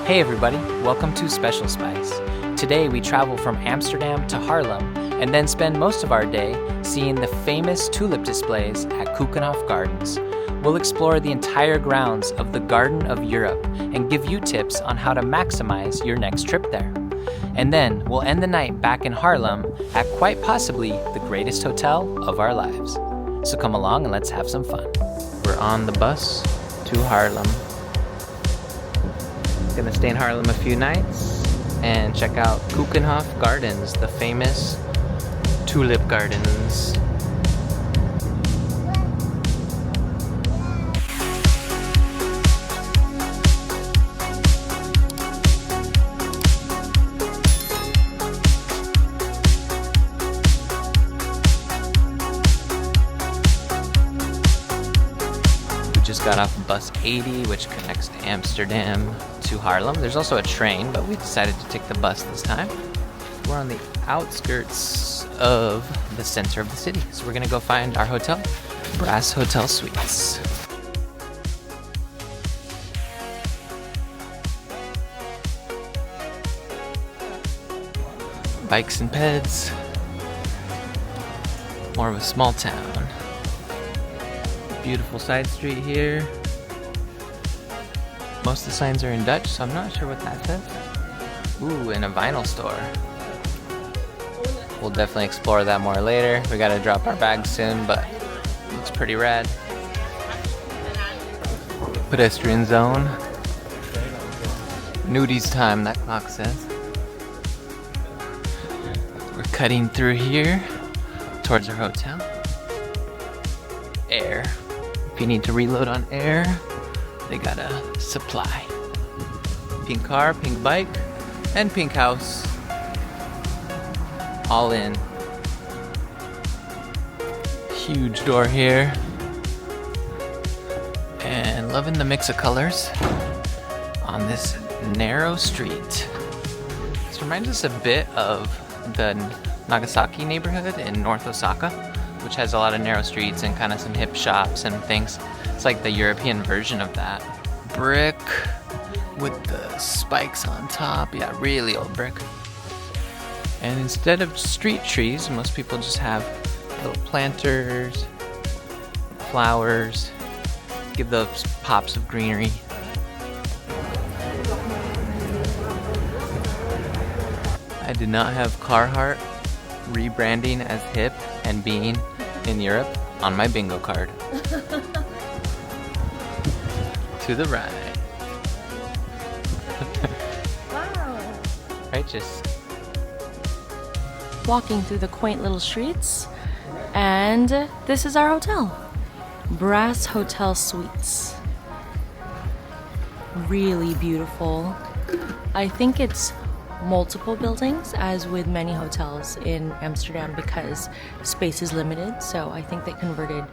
Hey everybody, welcome to Special Spice. Today we travel from Amsterdam to Haarlem and then spend most of our day seeing the famous tulip displays at Keukenhof Gardens. We'll explore the entire grounds of the Garden of Europe and give you tips on how to maximize your next trip there. And then we'll end the night back in Haarlem at quite possibly the greatest hotel of our lives. So come along and let's have some fun. We're on the bus to Haarlem. Gonna stay in Haarlem a few nights and check out Keukenhof Gardens, the famous tulip gardens. Just got off bus 80, which connects Amsterdam to Haarlem. There's also a train, but we decided to take the bus this time. We're on the outskirts of the center of the city, so we're gonna go find our hotel, Brass Hotel Suites. Bikes and peds. More of a small town. Beautiful side street here. Most of the signs are in Dutch, so I'm not sure what that says. Ooh, and a vinyl store. We'll definitely explore that more later. We gotta drop our bags soon, but it looks pretty rad. Pedestrian zone. Nudies time, that clock says. We're cutting through here towards our hotel. Air. If you need to reload on air, they got a supply. Pink car, pink bike, and pink house. All in. Huge door here. And loving the mix of colors on this narrow street. This reminds us a bit of the Nagasaki neighborhood in North Osaka, which has a lot of narrow streets and kind of some hip shops and things. It's like the European version of that. Brick with the spikes on top. Yeah, really old brick. And instead of street trees, most people just have little planters, flowers, give those pops of greenery. I did not have Carhartt rebranding as hip and being in Europe on my bingo card. To the right. Wow. Righteous. Walking through the quaint little streets, and this is our hotel, Brass Hotel Suites. Really beautiful. I think it's multiple buildings, as with many hotels in Amsterdam, because space is limited. So I think they converted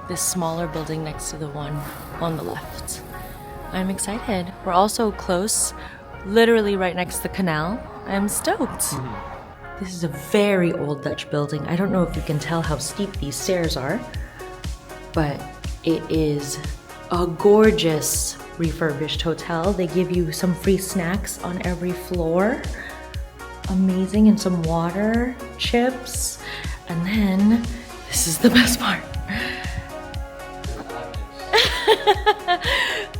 this smaller building next to the one on the left. I'm excited. We're also close, literally right next to the canal. I'm stoked. This is a very old Dutch building. I don't know if you can tell how steep these stairs are, but it is a gorgeous refurbished hotel. They give you some free snacks on every floor. Amazing, and some water, chips, and then this is the best part.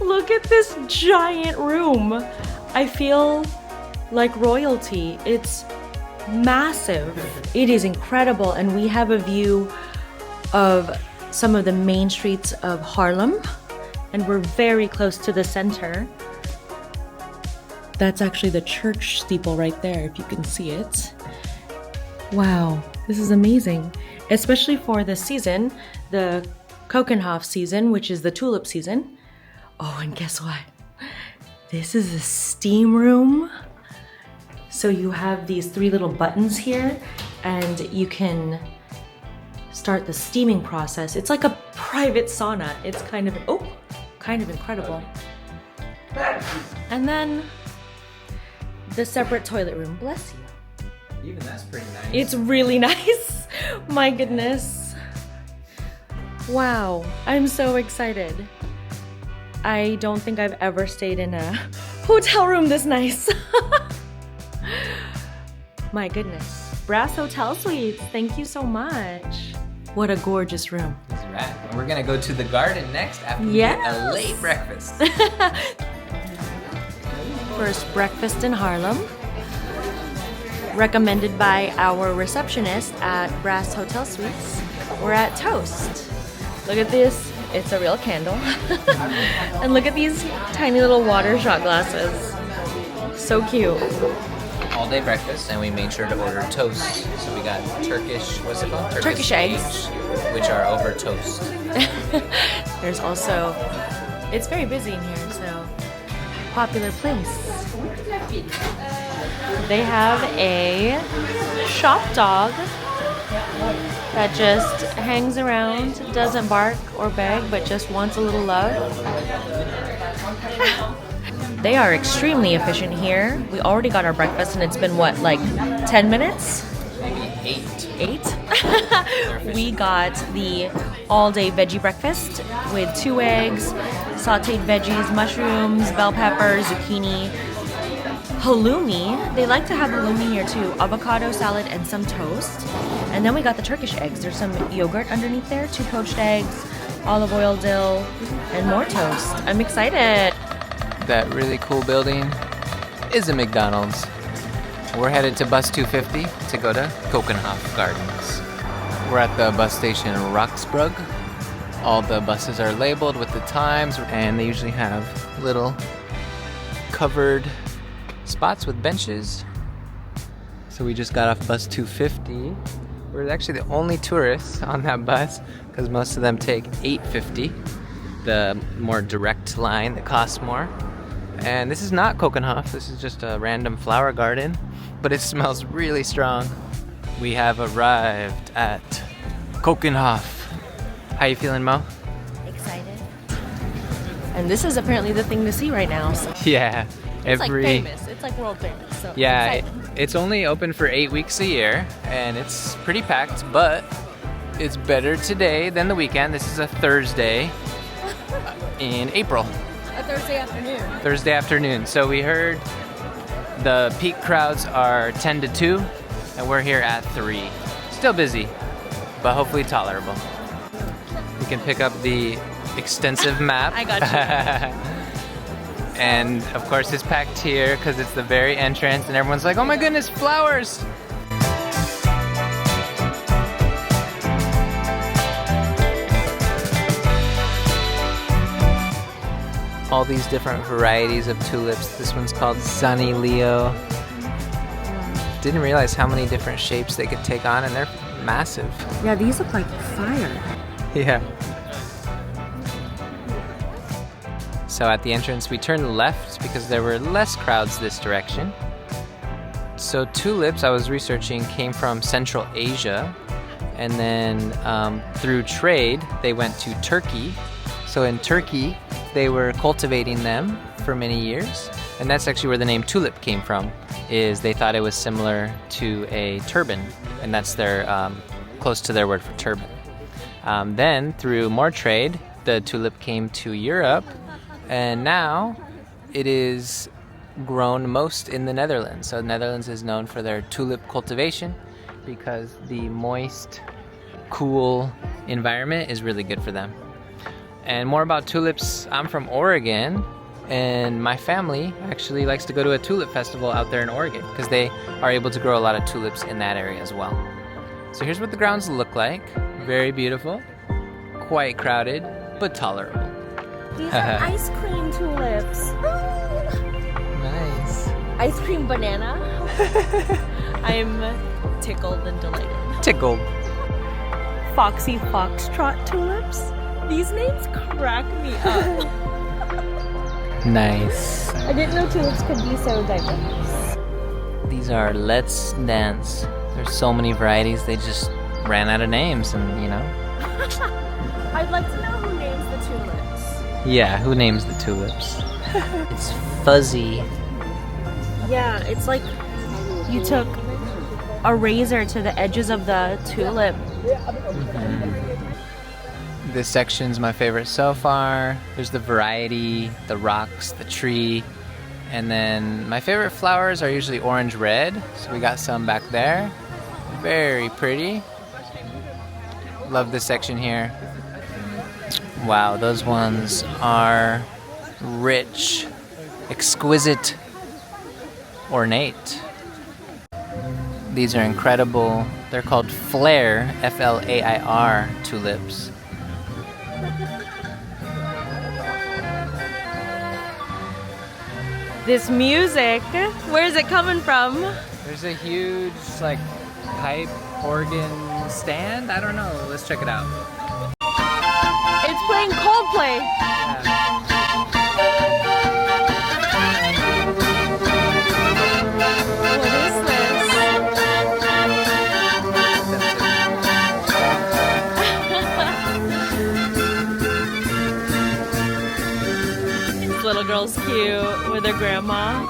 Look at this giant room. I feel like royalty. It's massive. It is incredible, and we have a view of some of the main streets of Haarlem, and we're very close to the center. That's actually the church steeple right there, if you can see it. Wow, this is amazing, especially for the season, the Keukenhof season, which is the tulip season. Oh, and guess what? This is a steam room. So you have these 3 little buttons here, and you can start the steaming process. It's like a private sauna. It's kind of incredible. And then the separate toilet room. Bless you. Even that's pretty nice. It's really nice. My goodness. Wow, I'm so excited. I don't think I've ever stayed in a hotel room this nice. My goodness. Brass Hotel Suites, thank you so much. What a gorgeous room. That's right. And we're gonna go to the garden next after we get a late breakfast. First breakfast in Haarlem. Recommended by our receptionist at Brass Hotel Suites. We're at Toast. Look at this, it's a real candle. And look at these tiny little water shot glasses. So cute. All day breakfast, and we made sure to order toast. So we got Turkish, what's it called? Turkish eggs. Which are over toast. There's also, it's very busy in here, so popular place. They have a shop dog that just hangs around, doesn't bark or beg, but just wants a little love. They are extremely efficient here. We already got our breakfast and it's been what, like 10 minutes? Maybe 8. 8? We got the all-day veggie breakfast with 2 eggs, sauteed veggies, mushrooms, bell pepper, zucchini, halloumi. They like to have halloumi here too. Avocado salad and some toast. And then we got the Turkish eggs. There's some yogurt underneath there, 2 poached eggs, olive oil dill, and more toast. I'm excited. That really cool building is a McDonald's. We're headed to bus 250 to go to Keukenhof Gardens. We're at the bus station Roxbrugge. All the buses are labeled with the times, and they usually have little covered spots with benches. So we just got off bus 250. We're actually the only tourists on that bus because most of them take 850, the more direct line that costs more. And this is not Keukenhof, this is just a random flower garden, but it smells really strong. We have arrived at Keukenhof. How you feeling, Mo? Excited. And this is apparently the thing to see right now. So. Yeah. It's like famous, it's like world famous. So yeah, it's only open for 8 weeks a year, and it's pretty packed, but it's better today than the weekend. This is a Thursday in April. A Thursday afternoon. Thursday afternoon. So we heard the peak crowds are 10 to 2, and we're here at 3. Still busy, but hopefully tolerable. You can pick up the extensive map. I got you. And of course it's packed here because it's the very entrance, and everyone's like, oh my goodness, flowers! All these different varieties of tulips. This one's called Sunny Leo. Didn't realize how many different shapes they could take on, and they're massive. Yeah, these look like fire. Yeah. So at the entrance, we turned left because there were less crowds this direction. So tulips, I was researching, came from Central Asia, and then through trade, they went to Turkey. So in Turkey, they were cultivating them for many years, and that's actually where the name tulip came from, is they thought it was similar to a turban, and that's their close to their word for turban. Then through more trade, the tulip came to Europe, and now it is grown most in the Netherlands. So the Netherlands is known for their tulip cultivation because the moist, cool environment is really good for them. And more about tulips, I'm from Oregon, and my family actually likes to go to a tulip festival out there in Oregon because they are able to grow a lot of tulips in that area as well. So here's what the grounds look like. Very beautiful, quite crowded, but tolerable. These are ice cream tulips. Nice. Ice cream banana. I'm tickled and delighted. Tickled. Foxy foxtrot tulips. These names crack me up. Nice. I didn't know tulips could be so diverse. These are Let's Dance. There's so many varieties, they just ran out of names, and you know. I'd like to know who names the tulips. Yeah, who names the tulips? It's fuzzy. Yeah, it's like you took a razor to the edges of the tulip. This section's my favorite so far. There's the variety, the rocks, the tree, And then my favorite flowers are usually orange red. So we got some back there. Very pretty. Love this section here. Wow, those ones are rich, exquisite, ornate. These are incredible. They're called Flair, F-L-A-I-R tulips. This music, where is it coming from? There's a huge like pipe organ stand. I don't know. Let's check it out. It's playing Coldplay. Yeah. What is this? This little girl's cute with her grandma.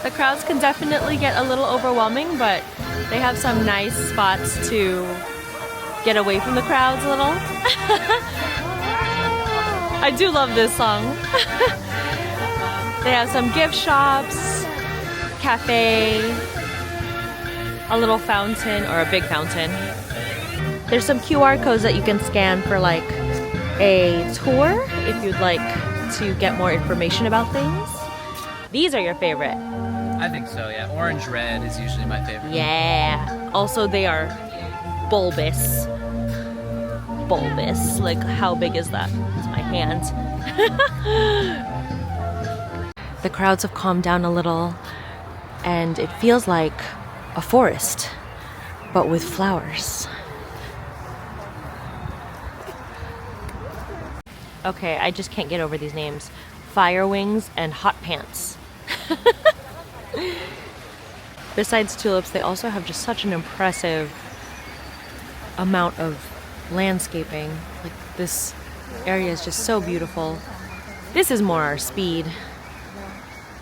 The crowds can definitely get a little overwhelming, but they have some nice spots to get away from the crowds a little. I do love this song. They have some gift shops, cafe, a little fountain or a big fountain. There's some QR codes that you can scan for like a tour if you'd like to get more information about things. These are your favorite. I think so, yeah. Orange red is usually my favorite. Yeah. Also, they are bulbous. Bulbous. Like, how big is that? It's my hand. The crowds have calmed down a little, and it feels like a forest, but with flowers. Okay, I just can't get over these names. Fire Wings and Hot Pants. Besides tulips, they also have just such an impressive amount of landscaping. Like, this area is just so beautiful. This is more our speed.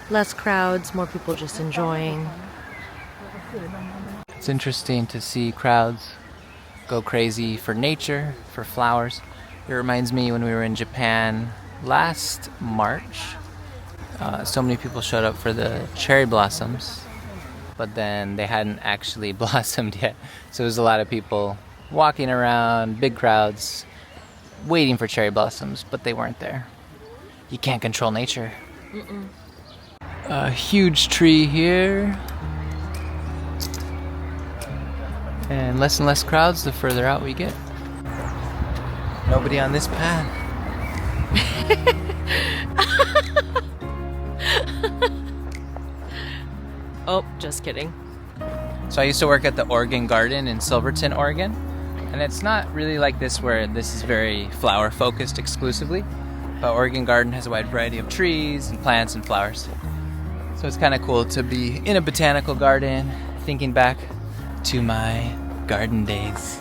Less crowds, more people just enjoying. It's interesting to see crowds go crazy for nature, for flowers. It reminds me when we were in Japan last March. So many people showed up for the cherry blossoms, but then they hadn't actually blossomed yet. So there was a lot of people walking around, big crowds, waiting for cherry blossoms, but they weren't there. You can't control nature. Mm-mm. A huge tree here. And less crowds the further out we get. Nobody on this path. Oh, just kidding. So I used to work at the Oregon Garden in Silverton, Oregon. And it's not really like this where this is very flower focused exclusively. But Oregon Garden has a wide variety of trees and plants and flowers. So it's kind of cool to be in a botanical garden, thinking back to my garden days.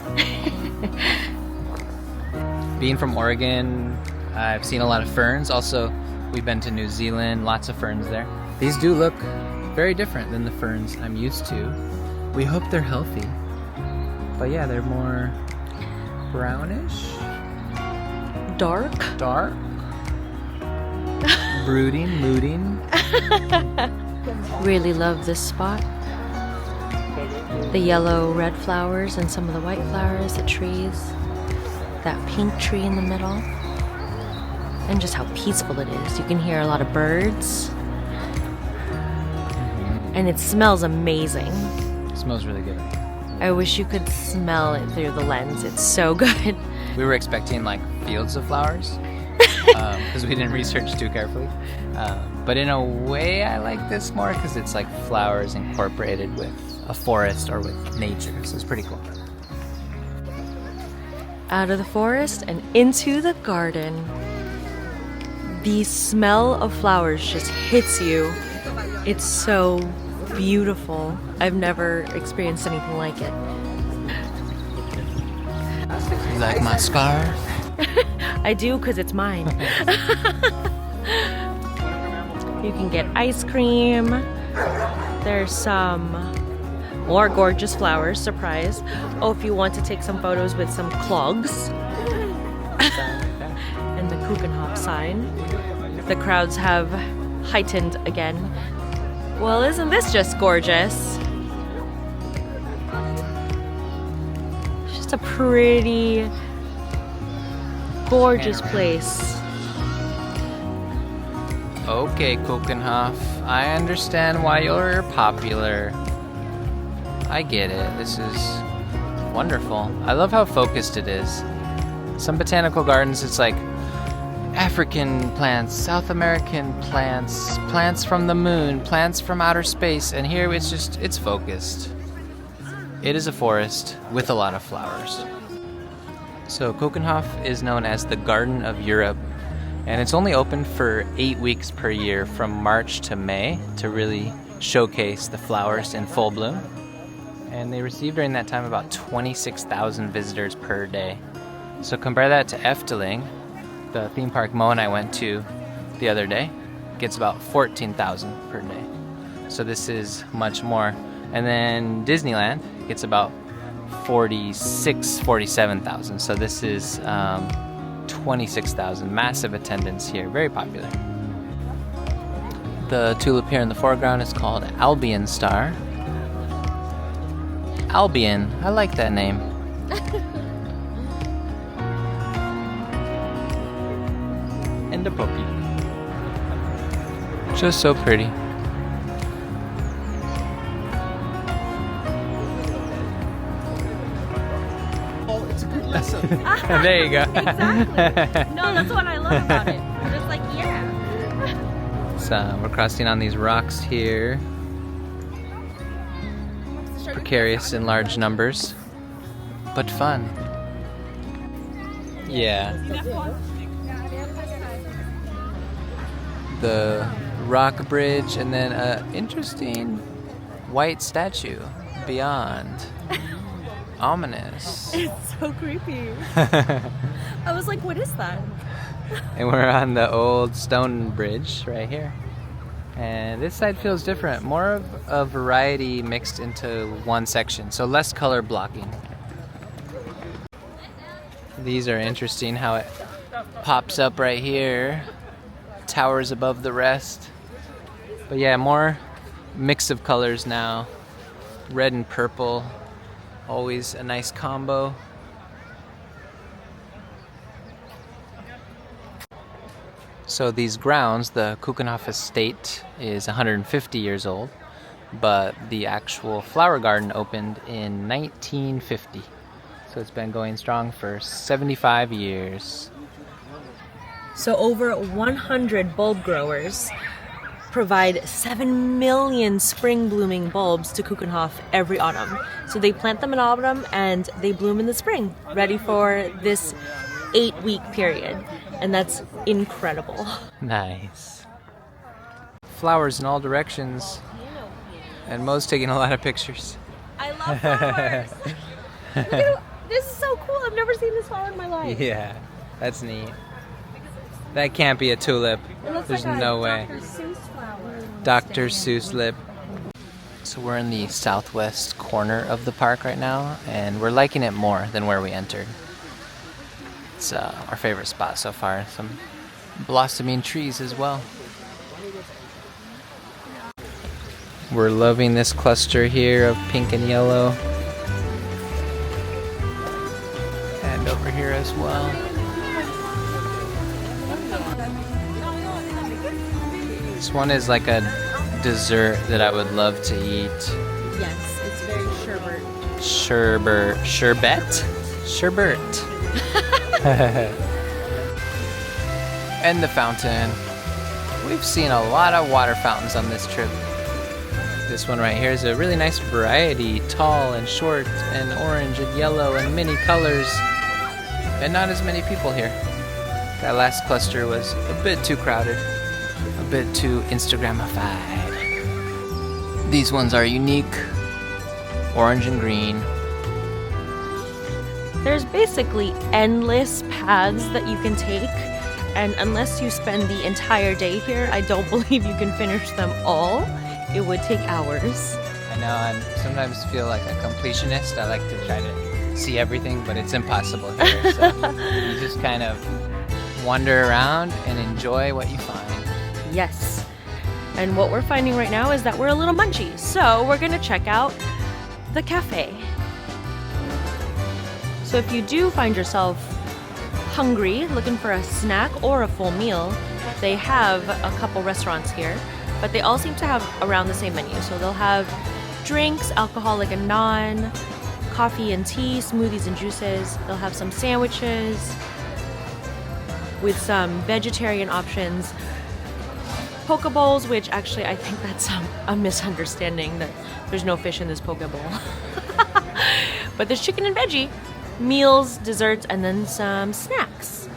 Being from Oregon, I've seen a lot of ferns. Also, we've been to New Zealand, lots of ferns there. These do look very different than the ferns I'm used to. We hope they're healthy. But yeah, they're more brownish. Dark. Brooding, mooting. Really love this spot. The yellow, red flowers and some of the white flowers, the trees. That pink tree in the middle. And just how peaceful it is. You can hear a lot of birds. And it smells amazing. It smells really good. I wish you could smell it through the lens. It's so good. We were expecting like fields of flowers because we didn't research too carefully. But in a way, I like this more because it's like flowers incorporated with a forest or with nature. So it's pretty cool. Out of the forest and into the garden. The smell of flowers just hits you. It's so beautiful. I've never experienced anything like it. You like my scarf? I do, because it's mine. You can get ice cream. There's some more gorgeous flowers, surprise. Oh, if you want to take some photos with some clogs. And the Keukenhof sign. The crowds have heightened again. Well, isn't this just gorgeous? It's just a pretty, gorgeous place. Okay, Keukenhof, I understand why you're popular. I get it. This is wonderful. I love how focused it is. Some botanical gardens, it's like African plants, South American plants, plants from the moon, plants from outer space, and here it's focused. It is a forest with a lot of flowers. So Keukenhof is known as the Garden of Europe, and it's only open for 8 weeks per year from March to May to really showcase the flowers in full bloom. And they receive during that time about 26,000 visitors per day. So compare that to Efteling, the theme park Mo and I went to the other day, gets about 14,000 per day. So this is much more. And then Disneyland gets about 47,000. So this is 26,000. Massive attendance here. Very popular. The tulip here in the foreground is called Albion Star. Albion. I like that name. And the puppy. Just so pretty. Oh, it's a good lesson. There you go. Exactly. No, that's what I love about it. I'm just like, yeah. So we're crossing on these rocks here. Precarious in large numbers, but fun. Yeah. The rock bridge and then an interesting white statue beyond. Ominous. It's so creepy. I was like, what is that? And we're on the old stone bridge right here. And this side feels different. More of a variety mixed into one section, so less color blocking. These are interesting, how it pops up right here, towers above the rest. But yeah, more mix of colors now. Red and purple, always a nice combo. So these grounds, the Keukenhof estate is 150 years old, but the actual flower garden opened in 1950. So it's been going strong for 75 years. So over 100 bulb growers provide 7 million spring blooming bulbs to Keukenhof every autumn. So they plant them in autumn and they bloom in the spring, ready for this 8-week period. And that's incredible. Nice. Flowers in all directions. And Mo's taking a lot of pictures. I love flowers. Look at, this is so cool. I've never seen this flower in my life. Yeah, that's neat. That can't be a tulip. It looks There's like no a way. Dr. Seuss flower. Dr. Seuss lip. So we're in the southwest corner of the park right now, and we're liking it more than where we entered. It's our favorite spot so far. Some blossoming trees as well. We're loving this cluster here of pink and yellow. And over here as well. This one is like a dessert that I would love to eat. Yes, it's very Sherbet? And the fountain. We've seen a lot of water fountains on this trip. This one right here is a really nice variety, tall and short and orange and yellow and many colors, and not as many people here. That last cluster was a bit too crowded, a bit too Instagramified. These ones are unique, orange and green. There's basically endless paths that you can take, and unless you spend the entire day here, I don't believe you can finish them all. It would take hours. I know, I sometimes feel like a completionist. I like to try to see everything, but it's impossible here. So you just kind of wander around and enjoy what you find. Yes. And what we're finding right now is that we're a little munchy, so we're gonna check out the cafe. So if you do find yourself hungry, looking for a snack or a full meal, they have a couple restaurants here, but they all seem to have around the same menu. So they'll have drinks, alcoholic and non, coffee and tea, smoothies and juices. They'll have some sandwiches with some vegetarian options. Poke bowls, which actually I think that's a misunderstanding that there's no fish in this poke bowl. But there's chicken and veggie, meals, desserts, and then some snacks.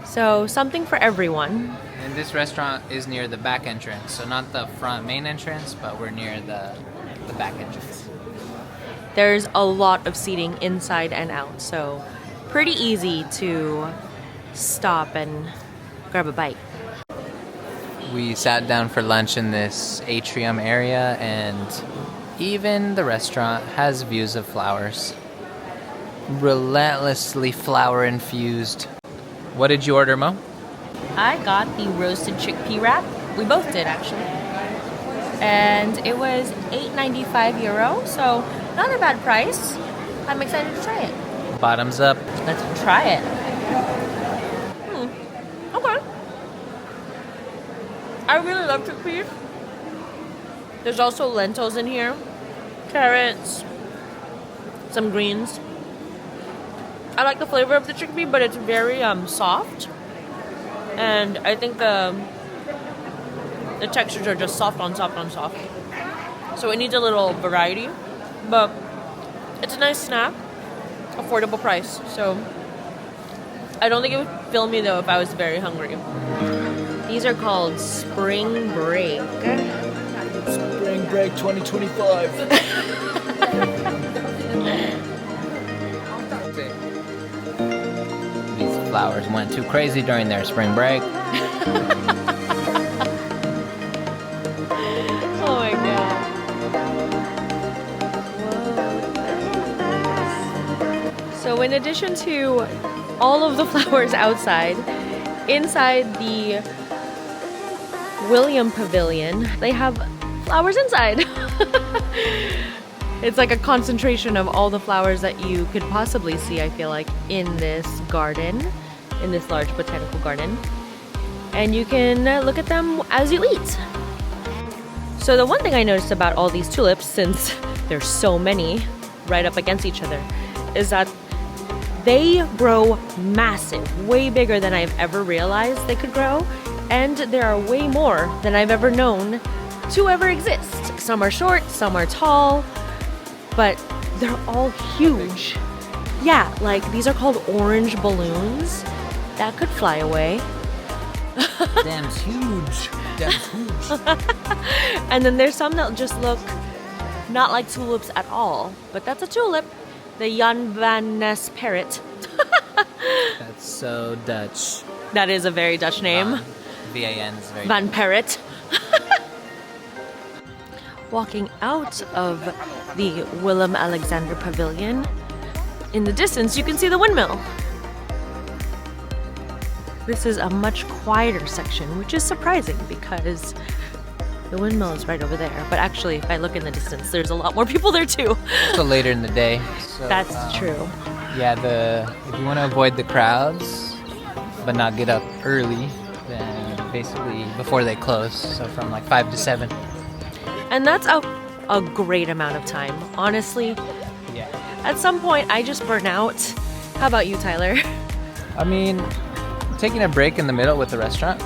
So something for everyone. And this restaurant is near the back entrance, so not the front main entrance, but we're near the back entrance. There's a lot of seating inside and out, so pretty easy to stop and grab a bite. We sat down for lunch in this atrium area, and even the restaurant has views of flowers. Relentlessly flower infused. What did you order, Mo? I got the roasted chickpea wrap. We both did, actually. And it was €8.95, so not a bad price. I'm excited to try it. Bottoms up. Let's try it. Okay. I really love chickpeas. There's also lentils in here, carrots, some greens. I like the flavor of the chickpea, but it's very soft, and I think the textures are just soft on soft on soft. So it needs a little variety, but it's a nice snack, affordable price. So I don't think it would fill me though if I was very hungry. These are called Spring Break. Spring Break 2025. Flowers went too crazy during their spring break. Oh my god. Whoa. So in addition to all of the flowers outside, inside the William Pavilion, they have flowers inside. It's like a concentration of all the flowers that you could possibly see, I feel like, in this garden, in this large botanical garden. And you can look at them as you eat. So the one thing I noticed about all these tulips, since there's so many right up against each other, is that they grow massive, way bigger than I've ever realized they could grow. And there are way more than I've ever known to ever exist. Some are short, some are tall, but they're all huge. Yeah, like these are called orange balloons that could fly away. Damn's huge. Damn's huge. And then there's some that just look not like tulips at all, but that's a tulip. The Jan van Ness parrot. That's so Dutch. That is a very Dutch name. V-A-N is very Van Parrot. Walking out of the Willem-Alexander Pavilion, in the distance you can see the Windmill. This is a much quieter section, which is surprising because the Windmill is right over there. But actually, if I look in the distance, there's a lot more people there too. So later in the day. So, That's true. Yeah, if you want to avoid the crowds, but not get up early, then basically before they close. So from like 5 to 7. And that's a great amount of time, honestly. Yeah. At some point, I just burn out. How about you, Tyler? I mean, taking a break in the middle with the restaurant.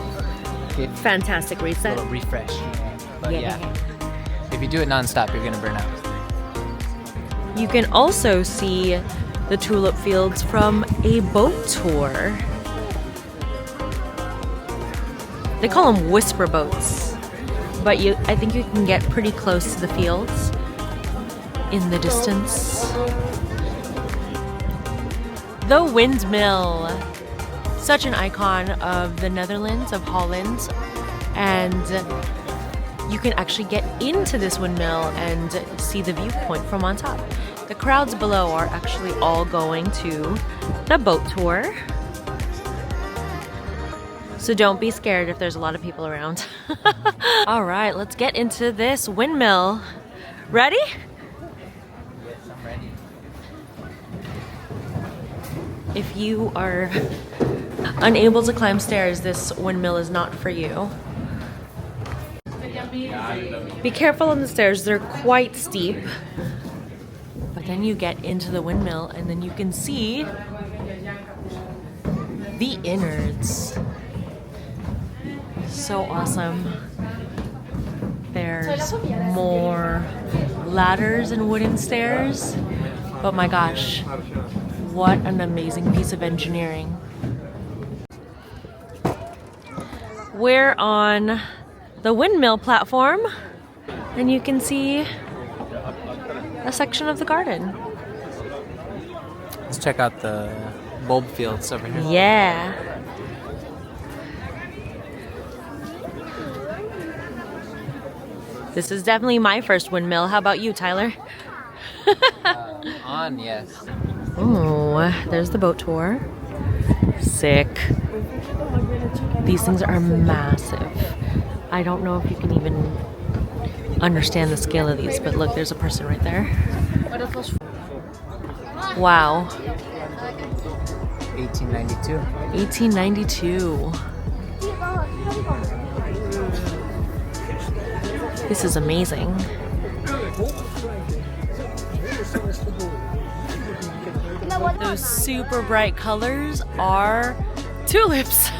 Fantastic A reset. little refresh. But yeah, if you do it nonstop, you're going to burn out. You can also see the tulip fields from a boat tour. They call them whisper boats, but I think you can get pretty close to the fields in the distance. The Windmill, such an icon of the Netherlands, of Holland, and you can actually get into this windmill and see the viewpoint from on top. The crowds below are actually all going to the boat tour. So don't be scared if there's a lot of people around. All right, let's get into this windmill. Ready? Yes, I'm ready. If you are unable to climb stairs, this windmill is not for you. Be careful on the stairs, they're quite steep. But then you get into the windmill and then you can see the innards. So awesome. There's more ladders and wooden stairs. But my gosh, what an amazing piece of engineering. We're on the windmill platform and you can see a section of the garden. Let's check out the bulb fields over here. Yeah. This is definitely my first windmill. How about you, Tyler? Yes. Oh, there's the boat tour. Sick. These things are massive. I don't know if you can even understand the scale of these, but look, there's a person right there. Wow. 1892. 1892. This is amazing. Those super bright colors are tulips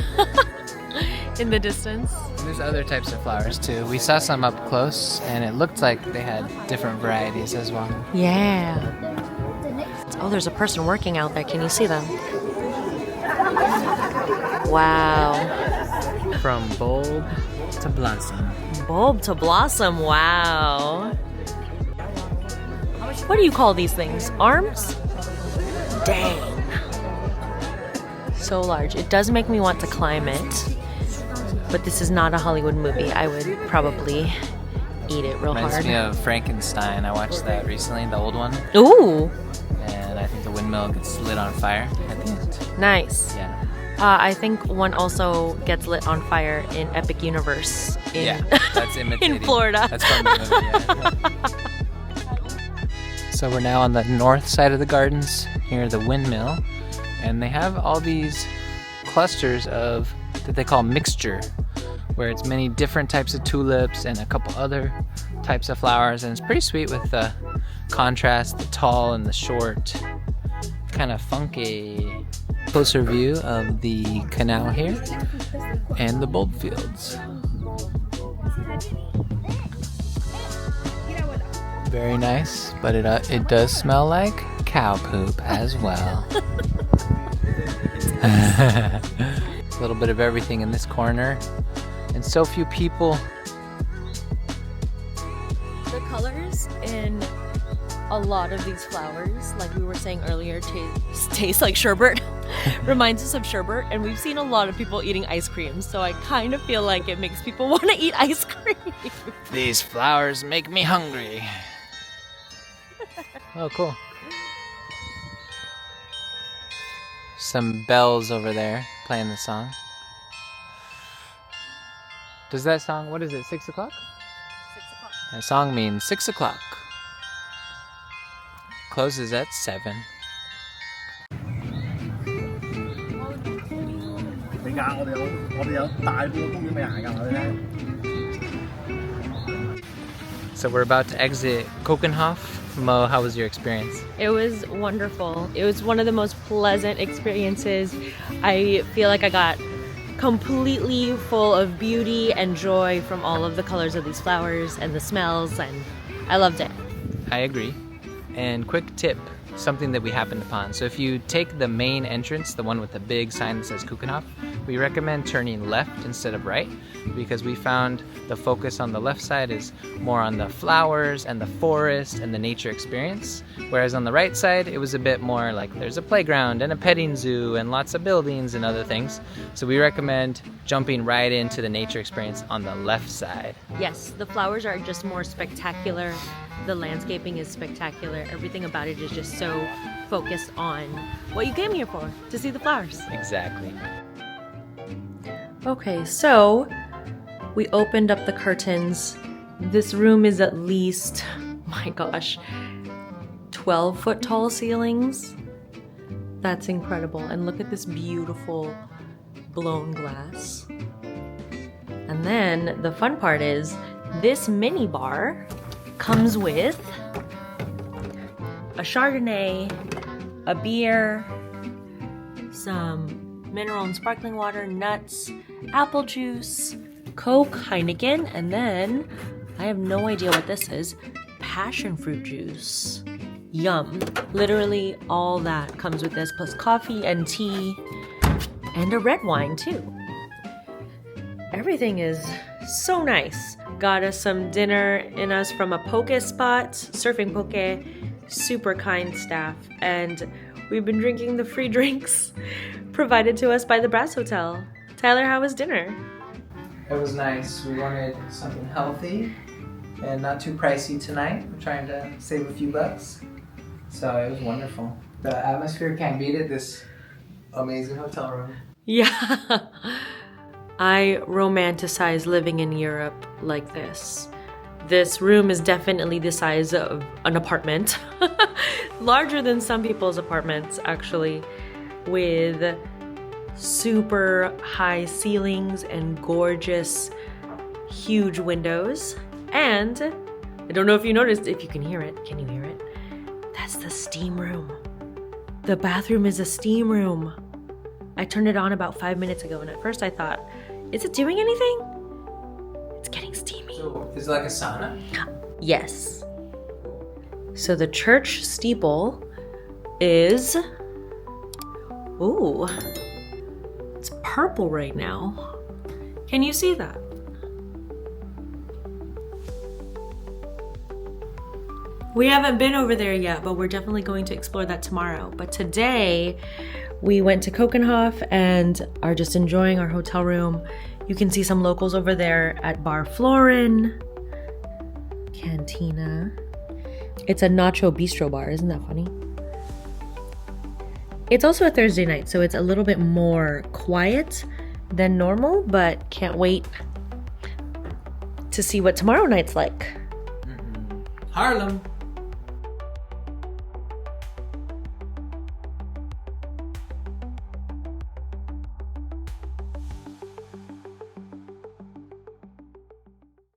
in the distance. And there's other types of flowers too. We saw some up close and it looked like they had different varieties as well. Yeah. Oh, there's a person working out there. Can you see them? Wow. From bulb to blossom. Bulb to blossom. Wow. What do you call these things? Arms? Dang. So large. It does make me want to climb it. But this is not a Hollywood movie. I would probably eat it real Reminds hard. me of Frankenstein. I watched that recently, the old one. Ooh. And I think the windmill gets lit on fire at the end. Nice. Yeah. I think one also gets lit on fire in Epic Universe in, that's imitating. in Florida. That's from the movie, yeah. So we're now on the north side of the gardens, near the windmill, and they have all these clusters of that they call mixture, where it's many different types of tulips and a couple other types of flowers, and it's pretty sweet with the contrast, the tall and the short, kind of funky. Closer view of the canal here and the bulb fields. Very nice, but it does smell like cow poop as well. A little bit of everything in this corner, and so few people. The colors in a lot of these flowers, like we were saying earlier, taste like sherbet. Reminds us of sherbet, and we've seen a lot of people eating ice cream, so I kind of feel like it makes people want to eat ice cream. These flowers make me hungry. Oh, cool. Some bells over there playing the song. Does that song, what is it, 6 o'clock? 6 o'clock. That song means 6 o'clock. Closes at 7. So we're about to exit Keukenhof. Mo, how was your experience? It was wonderful. It was one of the most pleasant experiences. I feel like I got completely full of beauty and joy from all of the colors of these flowers and the smells, and I loved it. I agree. And quick tip, something that we happened upon. So if you take the main entrance, the one with the big sign that says Keukenhof, we recommend turning left instead of right, because we found the focus on the left side is more on the flowers and the forest and the nature experience, whereas on the right side it was a bit more like there's a playground and a petting zoo and lots of buildings and other things. So we recommend jumping right into the nature experience on the left side. Yes, the flowers are just more spectacular. The landscaping is spectacular. Everything about it is just so focused on what you came here for, to see the flowers. Exactly. Okay, so we opened up the curtains. This room is at least, my gosh, 12-foot tall ceilings. That's incredible. And look at this beautiful blown glass. And then the fun part is this mini bar comes with a Chardonnay, a beer, some mineral and sparkling water, nuts, apple juice, Coke, Heineken, and then I have no idea what this is, passion fruit juice. Yum. Literally all that comes with this, plus coffee and tea and a red wine too. Everything is so nice. Got us some dinner in us from a poke spot, surfing poke, super kind staff, and we've been drinking the free drinks provided to us by the Brass Hotel. Tyler, how was dinner? It was nice. We wanted something healthy and not too pricey tonight. We're trying to save a few bucks. So it was wonderful. The atmosphere can't beat it, this amazing hotel room. Yeah. I romanticize living in Europe like this. This room is definitely the size of an apartment. Larger than some people's apartments, actually, with super high ceilings and gorgeous, huge windows. And I don't know if you noticed, if you can hear it. Can you hear it? That's the steam room. The bathroom is a steam room. I turned it on about 5 minutes ago, and at first I thought, is it doing anything? It's getting steamy. So is it like a sauna? Yes. So the church steeple is, ooh, it's purple right now. Can you see that? We haven't been over there yet, but we're definitely going to explore that tomorrow. But today, we went to Keukenhof and are just enjoying our hotel room. You can see some locals over there at Bar Florin, Cantina. It's a nacho bistro bar, isn't that funny? It's also a Thursday night, so it's a little bit more quiet than normal, but can't wait to see what tomorrow night's like. Haarlem.